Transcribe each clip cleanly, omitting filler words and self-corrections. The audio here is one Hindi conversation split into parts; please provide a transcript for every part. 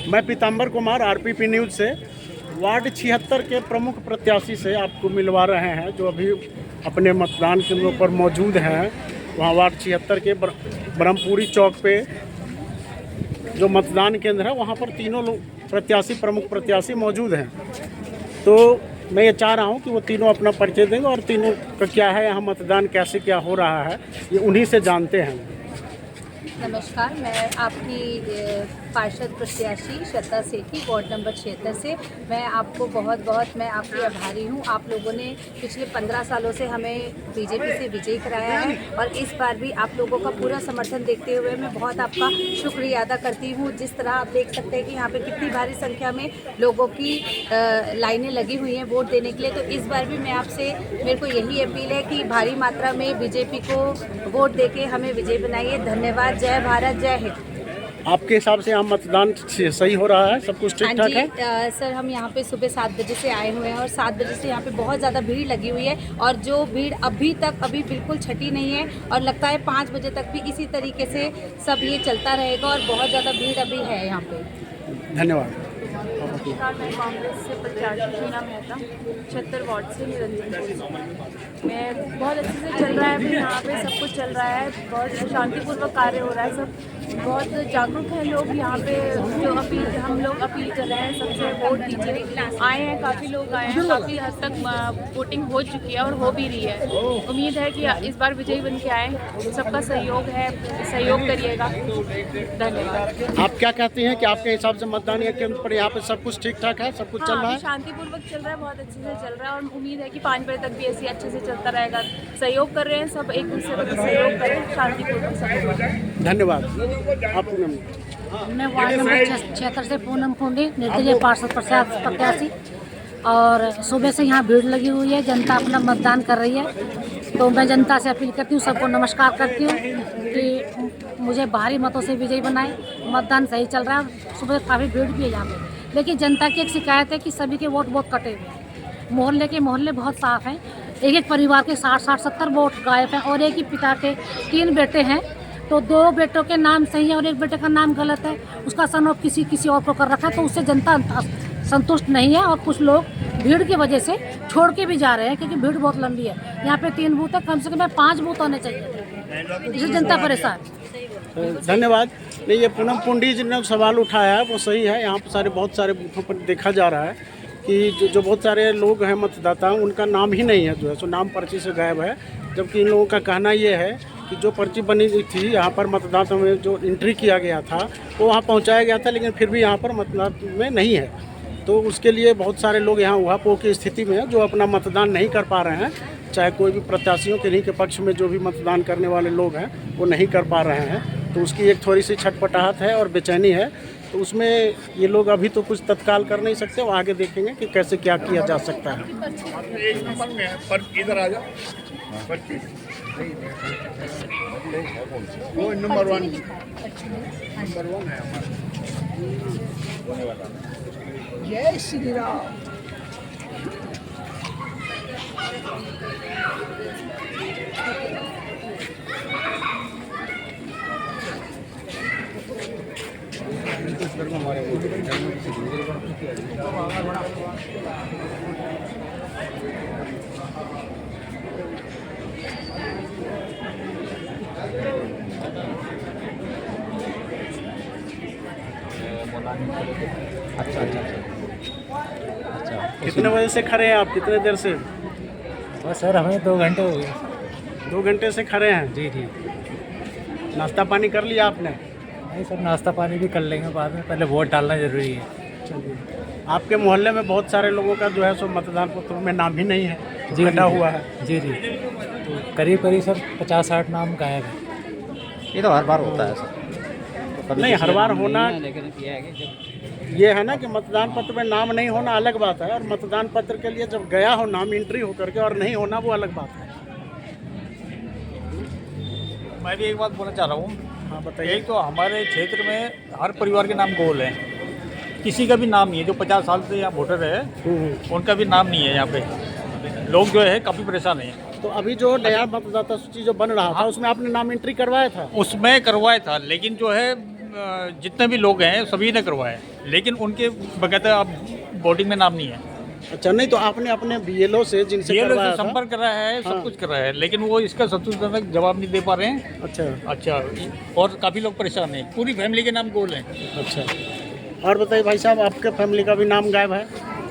मैं पीताम्बर कुमार आरपीपी न्यूज़ से वार्ड 76 के प्रमुख प्रत्याशी से आपको मिलवा रहे हैं, जो अभी अपने मतदान केंद्रों पर मौजूद हैं। वहाँ वार्ड 76 के ब्रह्मपुरी चौक पे जो मतदान केंद्र है, वहाँ पर तीनों लोग प्रमुख प्रत्याशी मौजूद हैं। तो मैं ये चाह रहा हूँ कि वो तीनों अपना परिचय देंगे और तीनों का क्या है, यहाँ मतदान कैसे क्या हो रहा है, ये उन्हीं से जानते हैं। नमस्कार, मैं आपकी पार्षद प्रत्याशी श्रद्धा सेठी, वार्ड नंबर 76 से। मैं आपको मैं आपकी आभारी हूँ। आप लोगों ने पिछले 15 सालों से हमें बीजेपी से विजयी कराया है और इस बार भी आप लोगों का पूरा समर्थन देखते हुए मैं बहुत आपका शुक्रिया अदा करती हूँ। जिस तरह आप देख सकते हैं कि यहाँ पे कितनी भारी संख्या में लोगों की लाइनें लगी हुई हैं वोट देने के लिए। तो इस बार भी मैं आपसे, मेरे को यही अपील है कि भारी मात्रा में बीजेपी को वोट देके हमें विजयी बनाइए। धन्यवाद। जय भारत, जय हिंद। आपके हिसाब से यहाँ मतदान सही हो रहा है, सब कुछ ठीक ठाक है? सर, हम यहाँ पे सुबह 7 बजे से आए हुए हैं और 7 बजे से यहाँ पे बहुत ज़्यादा भीड़ लगी हुई है और जो भीड़ अभी बिल्कुल छटी नहीं है और लगता है 5 बजे तक भी इसी तरीके से सब ये चलता रहेगा और बहुत ज़्यादा भीड़ अभी है यहाँ पे। धन्यवाद। नमस्कार, मैं कांग्रेस से प्रत्याशी शीना मेहता, 76 वार्ड से निरंजनपुर। मैं बहुत अच्छे से चल रहा है अभी यहाँ पे, सब कुछ चल रहा है, बहुत शांतिपूर्वक कार्य हो रहा है। सब बहुत जागरूक हैं लोग यहाँ पे, जो हम लोग अपील कर रहे हैं सबसे वोट दीजिए। आए हैं, काफ़ी लोग आए हैं, काफ़ी हद तक वोटिंग हो चुकी है और हो भी रही है। उम्मीद है कि इस बार विजयी बन के आए। सबका सहयोग है, सहयोग करिएगा। धन्यवाद। आप क्या कहती हैं कि आपके हिसाब से मतदान केंद्र पर यहाँ पे सब कुछ ठीक ठाक है, सब कुछ चल रहा है? शांतिपूर्वक चल रहा है, बहुत अच्छे से चल रहा है और उम्मीद है कि 5 बजे तक भी ऐसे अच्छे से चलता रहेगा। सहयोग कर रहे हैं सब, एक दूसरे को सहयोग करें, शांतिपूर्वक सहयोग। धन्यवाद। आप मैं वार्ड नंबर 76 से पूनम कुंडी, निर्दलीय पार्षद प्रत्याशी। और सुबह से यहाँ भीड़ लगी हुई है, जनता अपना मतदान कर रही है। तो मैं जनता से अपील करती हूँ, सबको नमस्कार करती हूँ कि मुझे भारी मतों से विजयी बनाए। मतदान सही चल रहा है, सुबह काफ़ी भीड़ भी है यहाँ पे, लेकिन जनता की एक शिकायत है कि सभी के वोट बहुत कटे हुए हैं। मोहल्ले बहुत साफ हैं। एक परिवार के 60-70 वोट गायब हैं और एक ही पिता के 3 बेटे हैं, तो 2 बेटों के नाम सही है और एक बेटे का नाम गलत है। उसका सनोप किसी और को कर रखा है, तो उससे जनता संतुष्ट नहीं है और कुछ लोग भीड़ की वजह से छोड़ के भी जा रहे हैं, क्योंकि भीड़ बहुत लंबी है। यहाँ पे 3 बूथ है, कम से कम 5 बूथ होने चाहिए, इससे जनता परेशान। धन्यवाद। नहीं, ये पूनम पुंडी जी ने सवाल उठाया है वो सही है। यहाँ पर बहुत सारे बूथों पर देखा जा रहा है कि जो बहुत सारे लोग हैं मतदाता, उनका नाम ही नहीं है, जो है सो नाम पर्ची से गायब है। जबकि इन लोगों का कहना ये है कि जो पर्ची बनी थी यहाँ पर मतदाता में जो एंट्री किया गया था वो वहाँ पहुँचाया गया था, लेकिन फिर भी यहाँ पर मतदान में नहीं है। तो उसके लिए बहुत सारे लोग यहाँ उहापोह की स्थिति में हैं, जो अपना मतदान नहीं कर पा रहे हैं। चाहे कोई भी प्रत्याशियों के नहीं के पक्ष में जो भी मतदान करने वाले लोग हैं वो नहीं कर पा रहे हैं। तो उसकी एक थोड़ी सी छटपटाहट है और बेचैनी है। तो उसमें ये लोग अभी तो कुछ तत्काल कर नहीं सकते, वो आगे देखेंगे कि कैसे क्या किया जा सकता है। एक नंबर में है, पर इधर आ जाओ। वो नंबर 1 है हमारा। जय श्री राम। अच्छा। कितने बजे से खड़े हैं आप, कितने देर से? बस सर, हमें 2 घंटे हो गए। 2 घंटे से खड़े हैं? जी। नाश्ता पानी कर लिया आपने? नहीं सर, नाश्ता पानी भी कर लेंगे बाद में, पहले वोट डालना ज़रूरी है। चलिए। आपके मोहल्ले में बहुत सारे लोगों का जो है सो मतदान पत्रों में नाम ही नहीं है, जी, कटा हुआ है। जी। तो करीब सर 50-60 नाम गायब है। ये तो हर बार होता है सर। नहीं, हर बार होना, लेकिन ये है ना कि मतदान पत्र में नाम नहीं होना अलग बात है, और मतदान पत्र के लिए जब गया हो नाम एंट्री होकर के और नहीं होना, वो अलग बात है। मैं भी एक बात बोलना चाह रहा हूँ। हाँ, बताइए। एक तो हमारे क्षेत्र में हर परिवार के नाम गोल है, किसी का भी नाम नहीं है। जो 50 साल से यहाँ वोटर है उनका भी नाम नहीं है यहाँ पे। लोग जो है काफ़ी परेशान हैं। तो अभी जो नया मतदाता सूची जो बन रहा था उसमें आपने नाम एंट्री करवाया था? उसमें करवाया था, लेकिन जो है जितने भी लोग हैं सभी ने करवाया है, लेकिन उनके बकायदा अब वोटिंग में नाम नहीं है। अच्छा, नहीं तो आपने अपने बीएलओ से जिनसे बीएलओ करवाया से था? संपर्क करा है, सब हाँ। कुछ करा है, लेकिन वो इसका संतोषजनक जवाब नहीं दे पा रहे हैं। अच्छा और काफ़ी लोग परेशान हैं, पूरी फैमिली के नाम गोल हैं। अच्छा। और बताइए भाई साहब, आपके फैमिली का भी नाम गायब है?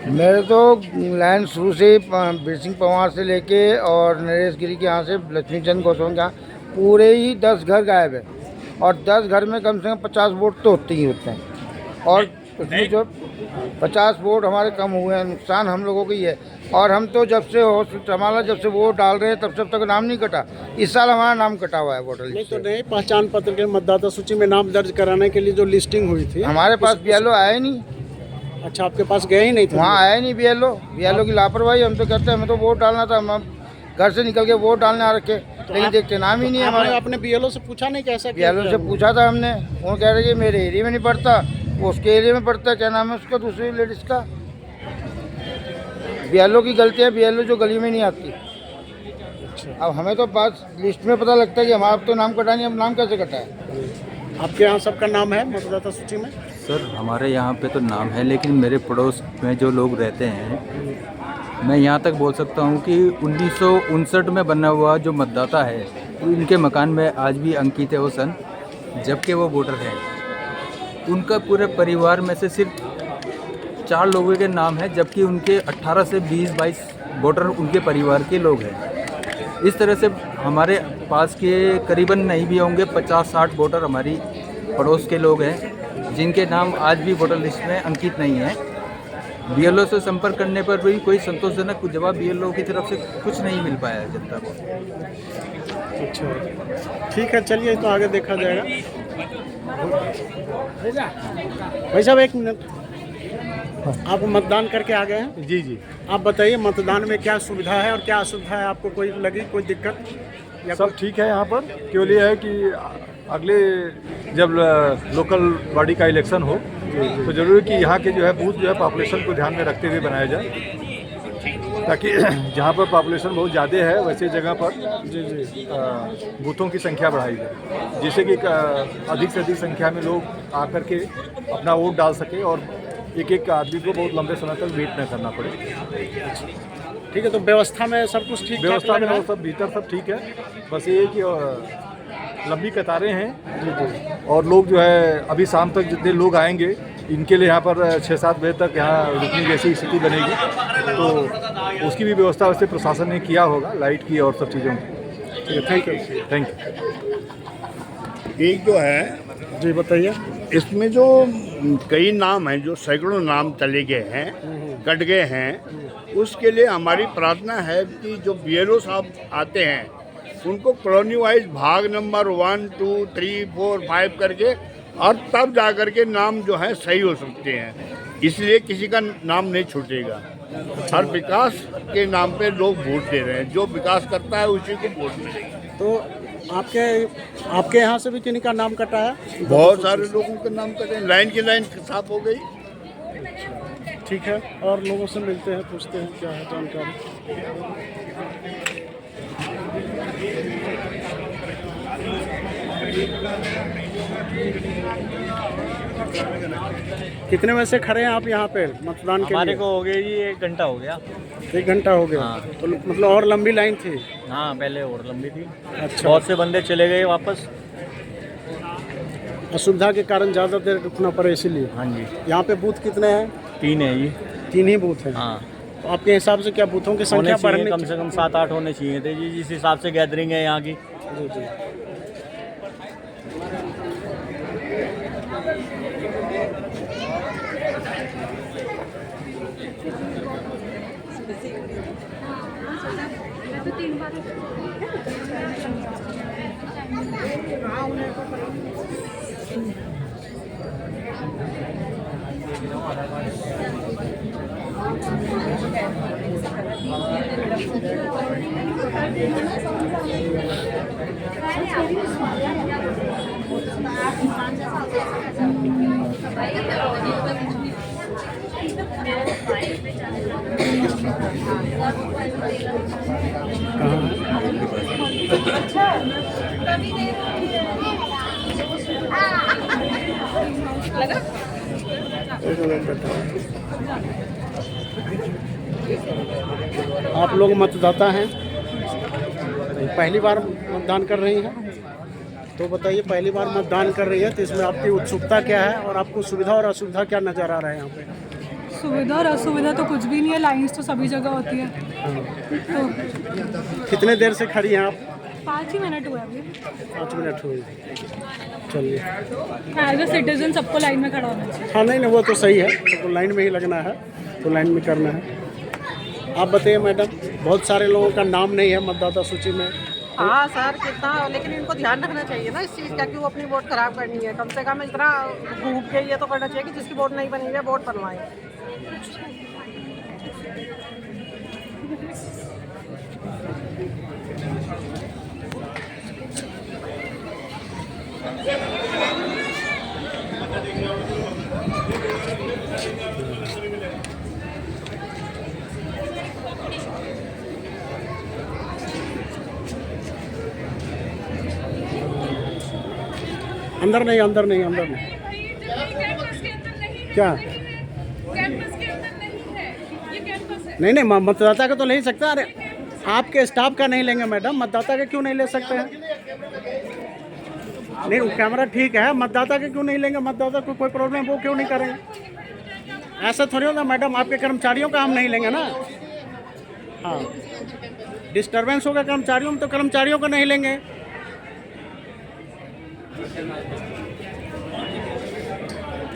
मेरे तो लाइन शुरू से ही बीर सिंह पंवार से लेके और नरेश गिरी के यहाँ से लक्ष्मीचंद गोस्वामी के यहाँ पूरे ही 10 घर गायब है, और 10 घर में कम से कम 50 वोट तो होते ही होते हैं, और उसमें जो 50 वोट हमारे कम हुए हैं, नुकसान हम लोगों की है। और हम तो जब से हमारा जब से वोट डाल रहे हैं तब से अब तक नाम नहीं कटा। इस साल हमारा नाम कटा हुआ है वोटर नहीं लिस्ट तो से। नए पहचान पत्र के मतदाता सूची में नाम दर्ज कराने के लिए जो लिस्टिंग हुई थी, हमारे पास बीएलओ आया ही नहीं, अच्छा आपके पास गए ही नहीं थे? वहाँ आया ही नहीं बीएलओ की लापरवाही। हम तो कहते हैं हमें तो वोट डालना था, हम घर से निकल के वोट डालने आ रखे, लेकिन देखते नाम ही नहीं है आपने हमारे। अपने बीएलओ से पूछा नहीं कैसा किया? बीएलओ से पूछा था हमने, वो कह रहे कि मेरे एरिया में नहीं पड़ता, वो उसके एरिया में पड़ता है, क्या नाम है उसका दूसरी लेडीज़ का। बीएलओ की गलती है, बीएलओ जो गली में नहीं आती। अब हमें तो बात लिस्ट में पता लगता है कि हमारा तो नाम कटा नहीं, अब नाम कैसे कटा है? आपके यहाँ सबका नाम है मतदाता सूची में? सर हमारे यहाँ पे तो नाम है, लेकिन मेरे पड़ोस में जो लोग रहते हैं, मैं यहाँ तक बोल सकता हूँ कि 1959 में बना हुआ जो मतदाता है, उनके मकान में आज भी अंकित है वो सन, जबकि वो वोटर हैं। उनका पूरे परिवार में से सिर्फ 4 लोगों के नाम है, जबकि उनके 18 से 20-22 वोटर उनके परिवार के लोग हैं। इस तरह से हमारे पास के करीबन नहीं भी होंगे 50-60 वोटर हमारी पड़ोस के लोग हैं, जिनके नाम आज भी वोटर लिस्ट में अंकित नहीं है। बीएलओ से संपर्क करने पर भी कोई संतोषजनक जवाब बीएलओ की तरफ से कुछ नहीं मिल पाया है जनता को। अच्छा ठीक है, चलिए तो आगे देखा जाएगा। भाई साहब एक मिनट, आप मतदान करके आ गए हैं? जी जी, आप बताइए मतदान में क्या सुविधा है और क्या असुविधा है? आपको कोई लगी कोई दिक्कत या सब ठीक है यहाँ पर। केवल ये है कि अगले जब लोकल बॉडी का इलेक्शन हो तो जरूरी कि यहाँ के जो है बूथ जो है पॉपुलेशन को ध्यान में रखते हुए बनाया जाए, ताकि जहाँ पर पॉपुलेशन बहुत ज़्यादा है वैसे जगह पर बूथों की संख्या बढ़ाई जाए, जिससे कि अधिक से अधिक संख्या में लोग आकर के अपना वोट डाल सके और एक एक आदमी को बहुत लंबे समय तक वेट न करना पड़े। ठीक है, तो व्यवस्था में सब कुछ ठीक व्यवस्था में सब भीतर सब ठीक है, बस ये है कि लंबी कतारें हैं और लोग जो है अभी शाम तक जितने लोग आएंगे इनके लिए यहाँ पर 6-7 बजे तक यहाँ रुकने जैसी स्थिति बनेगी, तो उसकी भी व्यवस्था वैसे प्रशासन ने किया होगा, लाइट की और सब चीज़ों की। Thank you. Thank you. एक जो है जी बताइए। इसमें जो कई नाम हैं, जो सैकड़ों नाम चले गए हैं, कट गए हैं, उसके लिए हमारी प्रार्थना है कि जो बीएलओ साहब आते हैं उनको कॉलोनी वाइज भाग नंबर 1, 2, 3, 4, 5 करके और तब जा कर के नाम जो है सही हो सकते हैं, इसलिए किसी का नाम नहीं छूटेगा। हर विकास के नाम पे लोग वोट दे रहे हैं, जो विकास करता है उसी को वोट मिलेगा। तो आपके यहाँ से भी किन्हीं का नाम कटा है? बहुत सारे लोगों के नाम कटे, लाइन की लाइन साफ हो गई। ठीक है, और लोगों से मिलते हैं, पूछते हैं क्या है जानकारी। कितने बजे से खड़े हैं आप यहाँ पे मतदान के लिए? हमारे को हो गया जी 1 घंटा हो गया। 1 घंटा हो गया? हाँ। तो मतलब और लंबी लाइन थी? हाँ पहले और लंबी थी। अच्छा। बहुत से बंदे चले गए वापस। असुविधा के कारण ज़्यादा देर रुकना पड़े इसीलिए? हाँ जी। यहाँ पे बूथ कितने हैं? 3 है जी। 3 ही बूथ हैं? हाँ। तो आपके हिसाब से क्या बूथों की संख्या बढ़ने कम से कम 7-8 होने चाहिए थे जी, जिस हिसाब से गैदरिंग है यहाँ की। जी जी। एक मिनट बताओ। आप लोग मतदाता हैं, पहली बार मतदान कर रही हैं, तो बताइए पहली बार मतदान कर रही है तो इसमें आपकी उत्सुकता क्या है और आपको सुविधा और असुविधा क्या नज़र आ रहा है यहाँ पे? सुविधा और असुविधा तो कुछ भी नहीं है, लाइन्स तो सभी जगह होती है। तो कितने देर से खड़ी हैं आप? 5 ही मिनट हुए अभी। 5 मिनट हुए, चलिए। एज ए सिटीजन सबको लाइन में खड़ा होना चाहिए। हाँ नहीं वो तो सही है, तो लाइन में ही लगना है, तो लाइन में करना है। आप बताइए मैडम, बहुत सारे लोगों का नाम नहीं है मतदाता सूची में। हाँ सर, कितना, लेकिन इनको ध्यान रखना चाहिए ना इस चीज़ का कि वो अपनी वोट खराब करनी है। कम से कम इतना घूम के ये तो करना चाहिए कि जिसकी वोट नहीं बनी है वोट बनवाएं। अंदर नहीं, अंदर नहीं, अंदर नहीं। क्या? नहीं नहीं, मतदाता का तो ले ही सकता। अरे आपके स्टाफ का नहीं लेंगे मैडम, मतदाता का क्यों नहीं ले सकते हैं? नहीं वो कैमरा ठीक है, मतदाता के क्यों नहीं लेंगे? मतदाता को कोई प्रॉब्लम, वो क्यों नहीं करेंगे? ऐसा थोड़ी होगा मैडम, आपके कर्मचारियों का हम नहीं लेंगे ना। हाँ, डिस्टर्बेंस होगा कर्मचारियों में तो कर्मचारियों का नहीं लेंगे।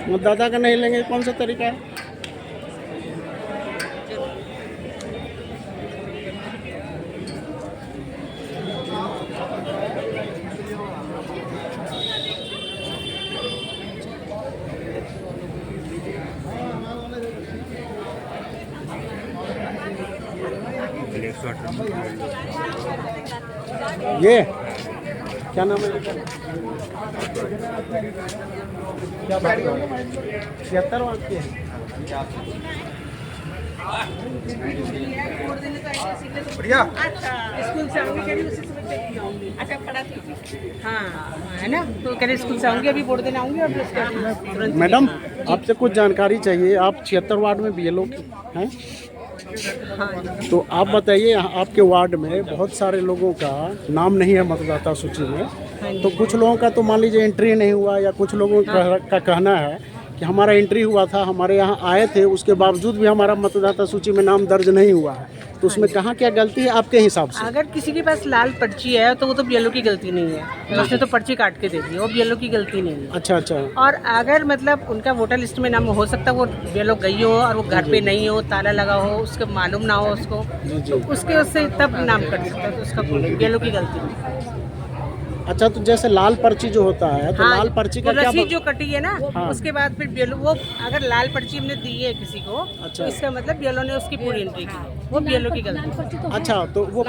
मतदाता का नहीं लेंगे, कौन सा तरीका है? ये क्या नाम है? क्या बात है? 76 वाट के हैं। बढ़िया। स्कूल से आऊँगी, कह रही उसी समय देखती आऊँगी। अच्छा पढ़ा थी, हाँ है ना, तो कह रही स्कूल से आऊँगी, अभी वोट देने आऊँगी। और मैडम आपसे कुछ जानकारी चाहिए। आप 76 वार्ड में BLO हैं, तो आप बताइए आपके वार्ड में बहुत सारे लोगों का नाम नहीं है मतदाता सूची में, तो कुछ लोगों का तो मान लीजिए एंट्री नहीं हुआ, या कुछ लोगों का कहना है कि हमारा एंट्री हुआ था, हमारे यहाँ आए थे, उसके बावजूद भी हमारा मतदाता सूची में नाम दर्ज नहीं हुआ है। तो उसमें कहाँ क्या गलती है आपके हिसाब से? अगर किसी के पास लाल पर्ची है तो वो तो BLO की गलती नहीं है, उसने तो पर्ची काट के दे दी, वो BLO की गलती नहीं है। अच्छा अच्छा। और अगर मतलब उनका वोटर लिस्ट में नाम हो सकता है वो BLO गई हो और वो घर पे नहीं हो, ताला लगा हो, उसके मालूम ना हो उसको, तो उसके उससे तब नाम कट सकता है, तो उसका BLO की गलती नहीं। अच्छा, तो जैसे लाल पर्ची जो होता है, तो हाँ, लाल पर्ची का क्या रसीद जो कटी है ना, हाँ। उसके बाद फिर BLO, वो अगर लाल पर्ची हमने दी है किसी को, अच्छा। तो इसका मतलब BLO ने उसकी पूरी एंट्री की, वो BLO की गलती। अच्छा, तो वो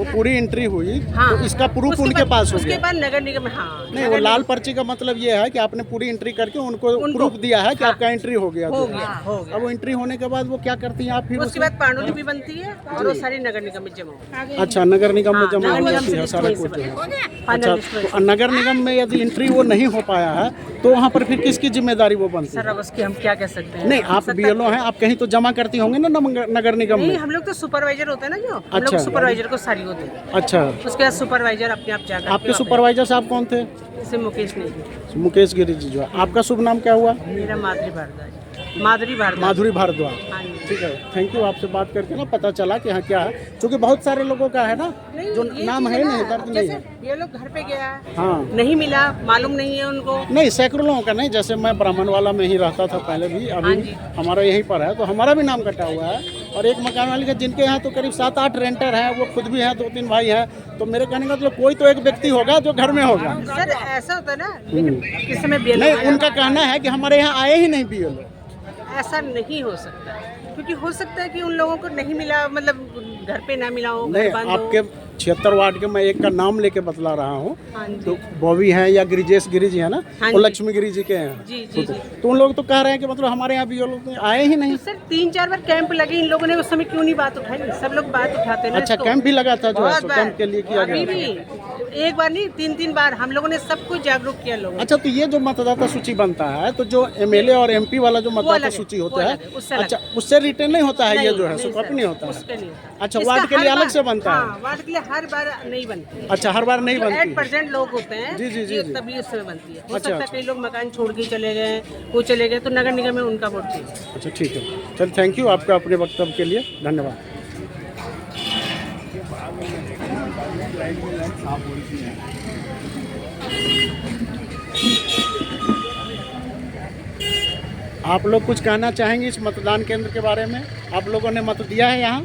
पूरी एंट्री हुई, हाँ। तो इसका प्रूफ उनके पास हो उसके गया। बाद नगर निगम, हाँ नहीं, वो लाल पर्ची का मतलब ये है कि आपने पूरी एंट्री करके उनको प्रूफ दिया है कि हाँ, आपका एंट्री हो गया। हो गया। अब वो एंट्री होने के बाद वो क्या करती हैं आप फिर? उसके बाद पांडुलिपि भी बनती है और वो सारी नगर निगम में जमा होती है। अच्छा, नगर निगम में जमा नगर हो निगम जाती से है सारा लिस्ट कुछ वहीं जो से है। फाइनल अच्छा, लिस्ट वहीं तो नगर निगम में यदि एंट्री वो नहीं हो पाया है तो वहाँ पर फिर किसकी जिम्मेदारी वो बनती सर, है? अब उसकी हम क्या कह सकते हैं? नहीं, आप BLO हैं, आप कहीं तो जमा करती होंगे ना नगर निगम नहीं, में। हम लोग तो सुपरवाइजर होते हैं ना, जो हम अच्छा। लोग सुपरवाइजर को सारी होते हैं। अच्छा, उसके बाद सुपरवाइजर अपने आप जाकर आपके सुपरवाइजर साहब कौन थे? जैसे मुकेश नहीं, मुकेश गिरी जी जो है। आपका शुभ नाम क्या हुआ? मेरा माधुरी भारद्वाज। माधुरी भारद्वाज। हाँ, ठीक है, थैंक यू। आपसे बात करके ना पता चला कि हाँ क्या है, क्योंकि बहुत सारे लोगों का है ना जो नाम है नहीं, दर्ज नहीं है। ये लोग घर पे गया, हाँ, नहीं मिला, मालूम नहीं है उनको। नहीं, सैकड़ों लोगों का नहीं। जैसे मैं ब्राह्मण वाला में ही रहता था पहले भी, अभी हमारा यहीं पर है, तो हमारा भी नाम कटा हुआ है। और एक मकान वाले का जिनके यहाँ तो करीब 7-8 रेंटर हैं, वो खुद भी हैं, 2-3 भाई हैं। तो मेरे कहने का मतलब कोई तो एक व्यक्ति होगा जो घर में होगा। सर ऐसा होता है ना, लेकिन किस समय BLO नहीं, उनका कहना है कि हमारे यहाँ आए ही नहीं BLO। ऐसा नहीं हो सकता, क्योंकि हो सकता है कि उन लोगों को नहीं मिला, मतलब घर पे ना मिला हो, नहीं, घर बंद 76 वार्ड के मैं एक का नाम लेके बतला रहा हूँ। हाँ जी। तो बॉबी हैं या गिरिजेश गिरी जी है ना, हाँ वो जी। लक्ष्मी गिरी जी के हैं। जी जी जी। तो उन लोग तो कह रहे हैं कि मतलब हमारे यहाँ भी ये लोग आए ही नहीं। तो सर 3-4 बार कैंप लगे, इन लोगों ने उस समय क्यों नहीं बात उठाई? सब लोग बात उठाते हैं ना अच्छा, इसको। कैंप भी लगा था जो है, बहुत सो बार। कैंप के लिए किया अभी गया भी एक बार नहीं 3-3 बार हम लोगों ने सब कुछ जागरूक किया लोगों ने। अच्छा, तो ये जो मतदाता सूची बनता है, तो जो एमएलए और एमपी वाला जो मतदाता अलग है, सूची वो होता अलग है, उससे है, अलग। अच्छा उससे रिटर्न नहीं होता है, ये नहीं, जो है सो नहीं कॉपी सर, नहीं होता उसके है। नहीं होता। अच्छा, इसका वार्ड के हर लिए अलग बार- से बनता है। हाँ, वार्ड के लिए हर बार नहीं बनती है। अच्छा, हर बार नहीं बनती है। 8% लोग होते हैं जी, जी, जी, ये जी। तभी उस समय बनती है। हो अच्छा, सकता है अच्छा। कई लोग मकान छोड़ के चले गए, वो चले गए, तो नगर निगम में उनका वोट चाहिए। अच्छा, ठीक है, चल थैंक यू आपका अपने वक्तव्य के लिए, धन्यवाद। आप लोग कुछ कहना चाहेंगे इस मतदान केंद्र के बारे में? आप लोगों ने मत दिया है यहाँ?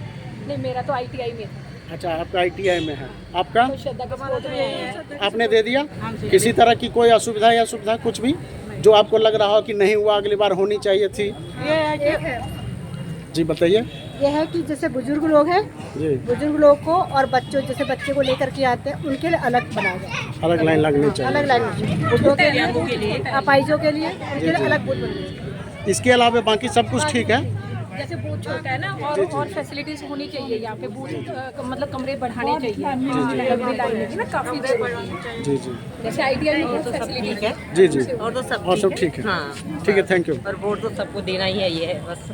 नहीं, मेरा तो ITI में। अच्छा, आपका ITI में है, आपका तो श्रद्धा का स्पोर्ट में है। आपने दे दिया? किसी तरह की कोई असुविधा या सुविधा कुछ भी जो आपको लग रहा हो कि नहीं हुआ, अगली बार होनी चाहिए थी? जी बताइए। ये है कि जैसे बुजुर्ग लोग हैं, जी, बुजुर्ग लोग को और बच्चों, जैसे बच्चे को लेकर के आते हैं, उनके लिए अलग बनाया जाए, अलग लाइन लगनी चाहिए। अलग लाइन, बुजुर्गों के लिए, अपाइजों के लिए, उनके लिए अलग बूथ बननी चाहिए। इसके अलावा बाकी सब कुछ ठीक है? जैसे बूथ छोटा है ना, और फैसिलिटीज होनी चाहिए यहाँ पे, बूथ मतलब कमरे बढ़ाने चाहिए। लंबी लाइन है ना, काफी देर होती है। जी जी जैसे ITI में बहुत फैसिलिटीज है। जी जी, और तो सब और सब ठीक है। हाँ, ठीक है, थैंक यू। और वोट तो सबको देना ही है, ये है बस।